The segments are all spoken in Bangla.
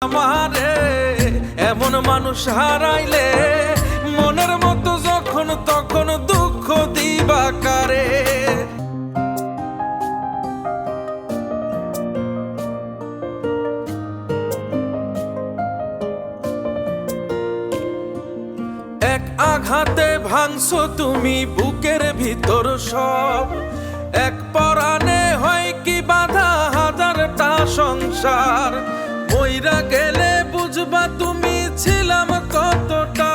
আমারে এমন মানুষ হারাইলে মনের মতো যখন তখন দুঃখ দিবা কারে। এক আঘাতে ভাঙছো তুমি বুকের ভিতর সব, এক পরাণে হয় কি বাধা হাজারটা সংসার। মইরা গেলে বুঝবা তুমি ছিলাম কতটা,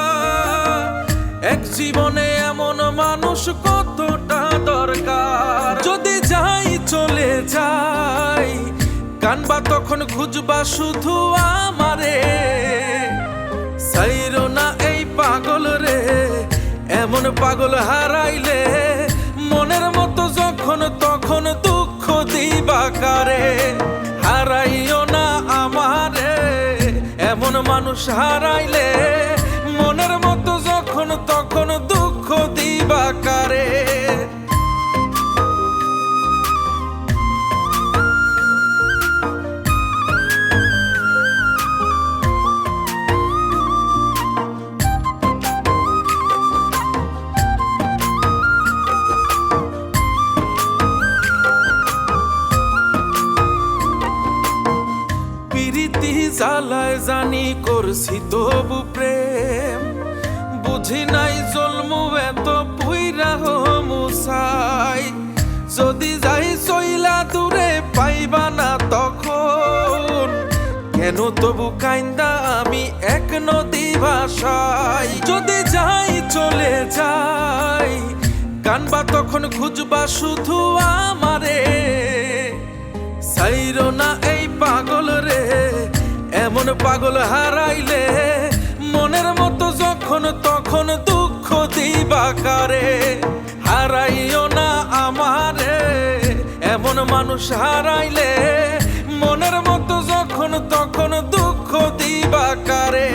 এক জীবনে এমন মানুষ কতটা দরকার। যদি যাই চলে যাই কানবা তখন খুঁজবা শুধু আমারে। সাইরো না এই পাগল রে, এমন পাগল হারাইলে মনের মতো যখন তখন দুঃখ দিবা কারে। হারাইও না আমারে এমন মানুষ হারাইলে মনের মতো যখন তখন দুঃখ দিবা কারে। জ্বালায় জানি করছি তবু প্রেম, বুঝি নাই জন্ম এত পুইরা মুসাই। যদি যাই চইলা দূরে পাইবা না তখন, কেন তবু কাইন্দা আমি এক নদী ভাষাই। যদি যাই চলে যাই কানবা তখন খুঁজবা শুধু আমারে। সাইরো না এই পাগল রে, এমন পাগল হারাইলে মনের মতো যখন তখন দুঃখ দিবা কারে। হারাইও না আমারে এমন মানুষ হারাইলে মনের মতো যখন তখন দুঃখ দিবা কারে।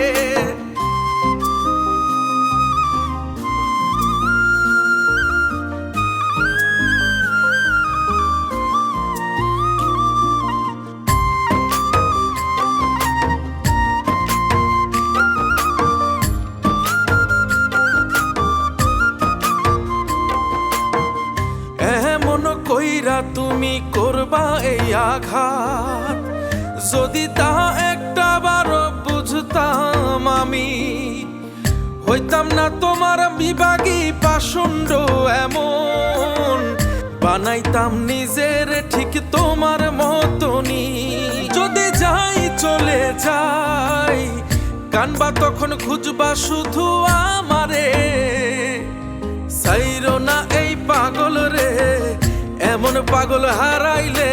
কইরা তুমি করবা এই আঘাত, যদি তা একটা বার বুঝতাম আমি হইতাম না তোমার বিভাগী পাষণ্ড এমন। বানাইতাম নিজের ঠিক তোমার মতনই। যদি যাই চলে যাই কানবা তখন খুঁজবা শুধু আমারে। সাইরো না এই পাগল রে, এমন পাগল হারাইলে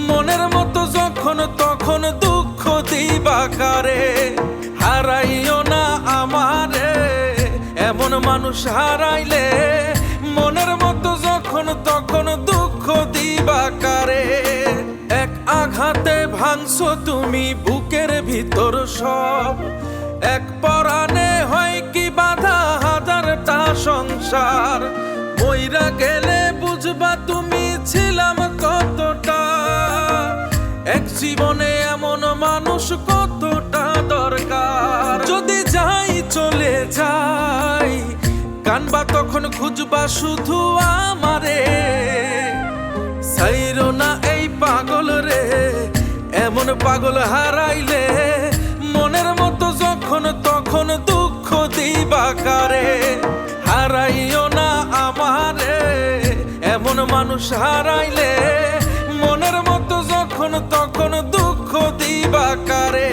মনের মতো যখন তখন দুঃখ দিবা কারে। হারাইও না আমারে এমন মানুষ হারাইলে মনের মতো যখন তখন দুঃখ দিবা কারে। এক আঘাতে ভাঙছো তুমি বুকের ভিতর সব, এক পরাণে হয় কি বাধা হাজারটা সংসার। মইরা গেলে বুঝবা তুমি ছিলাম কতটা, এক জীবনে এমন মানুষ কতটা দরকার। যদি যাই চলে যাই কানবা তখন খুঁজবা শুধু আমারে। সাইরো না এই পাগল রে, এমন পাগল হারাইলে মনের মতো যখন তখন দুঃখ দিবা কারে। হারাইও না আমারে এমন মানুষ হারাইলে মনের মতো যখন তখন দুঃখ দিবা কারে।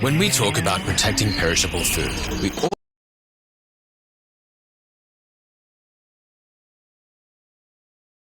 When we talk about protecting perishable food, we